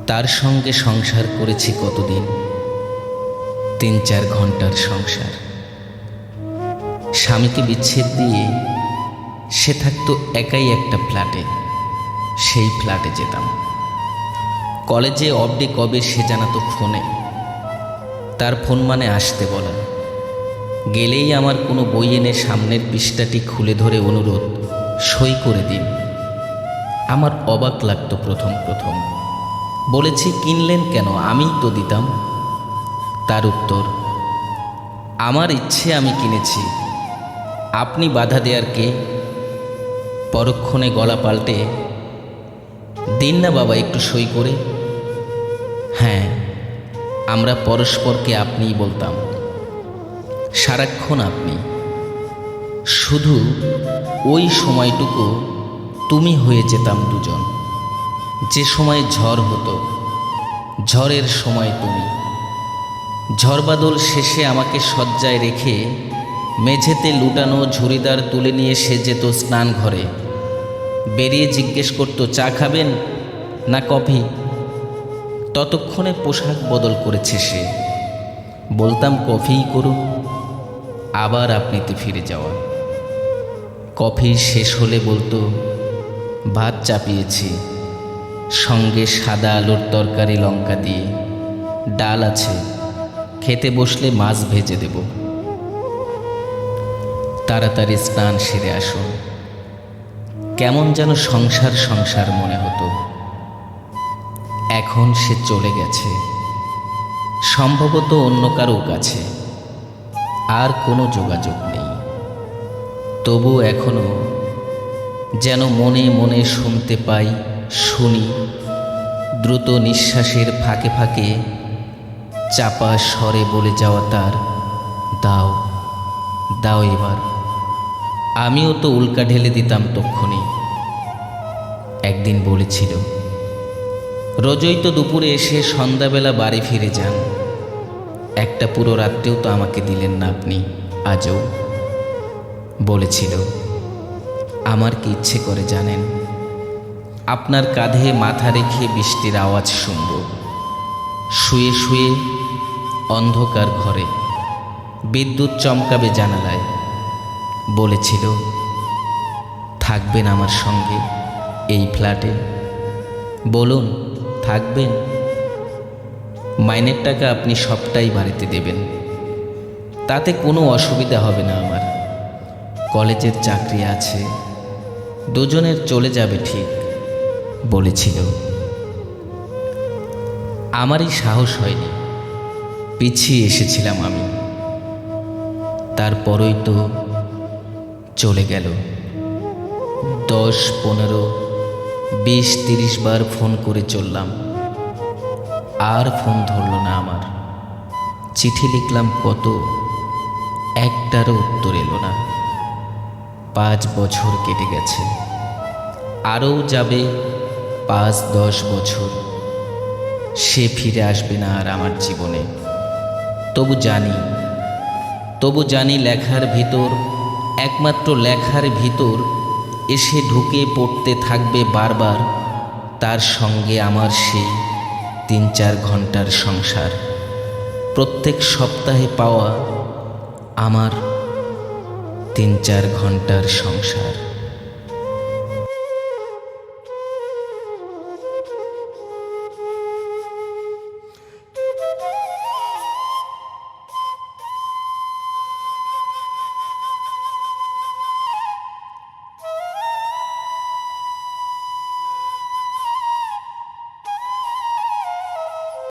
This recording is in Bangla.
তার সঙ্গে সংসার করেছি কতদিন, 3-4 ঘন্টার সংসার। স্বামীকে বিচ্ছেদ দিয়ে সে থাকতো একাই একটা ফ্ল্যাটে, সেই ফ্ল্যাটে যেতাম। কলেজে অবডি কবে সে জানাতো ফোনে, তার ফোন মানে আসতে বলা। গেলেই আমার কোনো বই এনে সামনের পৃষ্ঠাটি খুলে ধরে অনুরোধ, সই করে দিন। আমার অবাক লাগতো প্রথম প্রথম। বলেছি, কিনলেন কেন, আমিই তো দিতাম। তার উত্তর, আমার ইচ্ছে আমি কিনেছি, আপনি বাধা দেয়ার কে? পরক্ষণে গলা পাল্টে, দিন না বাবা একটু সই করে। হ্যাঁ, আমরা পরস্পরকে আপনিই বলতাম, সারাক্ষণ আপনি। শুধু ওই সময়টুকু তুমি হয়ে যেতাম দুজন। যে সময় ঝড় হতো, ঝড়ের সময় তুমি। ঝড়বাদল শেষে আমাকে শয্যায় রেখে মেঝেতে লুটানো ঝুড়িদার তুলে নিয়ে সে যেত স্নান ঘরে। বেরিয়ে জিজ্ঞেস করতো, চা খাবেন না কফি? ততক্ষণে পোশাক বদল করেছে সে। বলতাম, কফিই করুন। আবার আপনিতে ফিরে যাওয়া। কফি শেষ হলে বলতো, ভাত চাপিয়েছি, সঙ্গে সাদা আলুর তরকারি লঙ্কা দিয়ে, ডাল আছে, খেতে বসলে মাছ ভেজে দেব। তাড়াতাড়ি স্নান সেরে আসো। কেমন যেন সংসার সংসার মনে হতো। এখন সে চলে গেছে, সম্ভবত অন্য কারো কাছে। আর কোনো যোগাযোগ নেই। তবু এখনো যেন মনে মনে শুনতে পাই, শুনি দ্রুত নিঃশ্বাসের ফাঁকে ফাঁকে চাপা স্বরে বলে যাওয়া তার, দাও দাও এবার। আমিও তো উল্কা ঢেলে দিতাম তক্ষুনি। একদিন বলেছিল, রোজই তো দুপুরে এসে সন্ধ্যাবেলা বাড়ি ফিরে যান, একটা পুরো রাত্রেও তো আমাকে দিলেন না আপনি আজও। বলেছিল, আমার কি ইচ্ছে করে জানেন? আপনার কাঁধে মাথা রেখে বৃষ্টির আওয়াজ শুনব, শুয়ে শুয়ে অন্ধকার ঘরে, বিদ্যুৎ চমকাবে জানালায়। বলেছিল, থাকবেন আমার সঙ্গে এই ফ্ল্যাটে? বলুন, থাকবেন? মাইনের টাকা আপনি সবটাই বাড়িতে দেবেন, তাতে কোনো অসুবিধা হবে না আমার। কলেজের চাকরি আছে, দুজনের চলে যাবে ঠিক। বলেছিল। আমারই সাহস হয়নি, পিছিয়ে এসেছিলাম আমি। তারপরই তো চলে গেল। 10, 15, 20, 30 বার ফোন করে চললাম, আর ফোন ধরল না আমার। চিঠি লিখলাম কত, একটারও উত্তর এলো না। 5 বছর কেটে গেছে, আরও যাবে 5-10 বছর। সে ফিরে আসবে না আর আমার জীবনে। তবু জানি লেখার ভিতর, একমাত্র লেখার ভিতর এসে ঢুকে পড়তে থাকবে বারবার তার সঙ্গে আমার সেই 3-4 ঘন্টার সংসার। প্রত্যেক সপ্তাহে পাওয়া আমার 3-4 ঘন্টার সংসার।